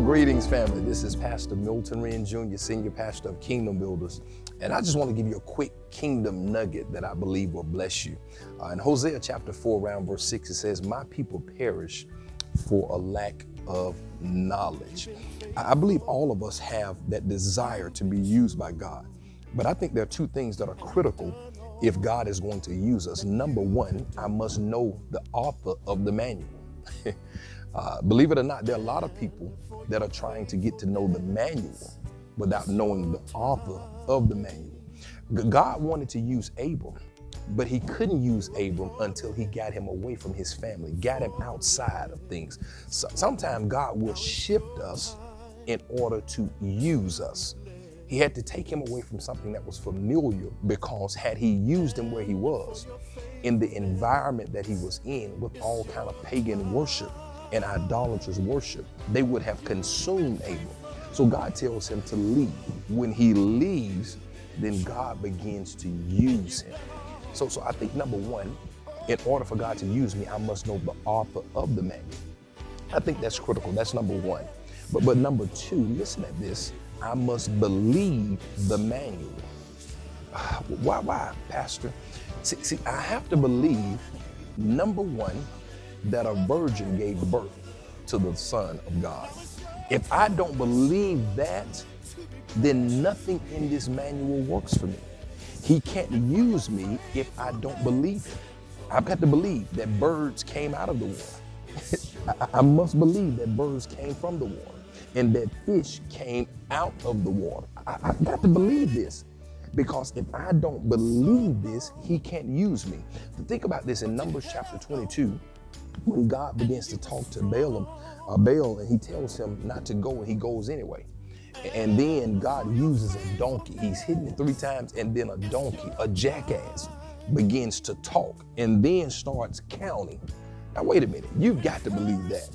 Greetings, family. This is Pastor Milton Wren Jr., Senior Pastor of Kingdom Builders. And I just want to give you a quick kingdom nugget that I believe will bless you. In Hosea chapter 4, around verse 6, it says, "My people perish for a lack of knowledge." I believe all of us have that desire to be used by God. But I think there are two things that are critical if God is going to use us. Number one, I must know the author of the manual. Believe it or not, there are a lot of people that are trying to get to know the manual without knowing the author of the manual. God wanted to use Abram, but he couldn't use Abram until he got him away from his family, got him outside of things. Sometimes God will shift us in order to use us. He had to take him away from something that was familiar, because had he used him where he was, in the environment that he was in with all kind of pagan worship and idolatrous worship, they would have consumed Abram. So God tells him to leave. When he leaves, then God begins to use him. So I think number one, in order for God to use me, I must know the author of the manual. I think that's critical. That's number one. But number two, listen at this. I must believe the manual. Why, Pastor? See, I have to believe, number one, that a virgin gave birth to the Son of God. If I don't believe that, then nothing in this manual works for me. He can't use me if I don't believe him. I've got to believe that birds came out of the water. I must believe that birds came from the water and that fish came out of the water. I've got to believe this, because if I don't believe this, he can't use me. Think about this in Numbers chapter 22, when God begins to talk to Baal, and he tells him not to go, and he goes anyway. And then God uses a donkey. He's hitting it 3 times, and then a donkey, a jackass, begins to talk and then starts counting. Now, wait a minute. You've got to believe that.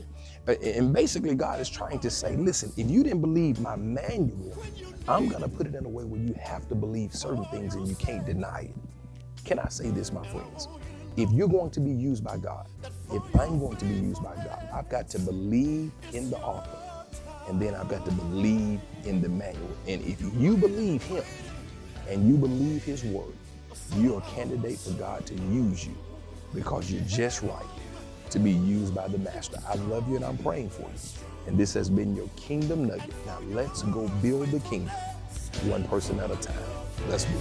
And basically, God is trying to say, listen, if you didn't believe my manual, I'm going to put it in a way where you have to believe certain things and you can't deny it. Can I say this, my friends? If you're going to be used by God, if I'm going to be used by God, I've got to believe in the author, and then I've got to believe in the manual. And if you believe him and you believe his word, you're a candidate for God to use you, because you're just right to be used by the master. I love you and I'm praying for you. And this has been your Kingdom Nugget. Now let's go build the kingdom one person at a time. Let's do it.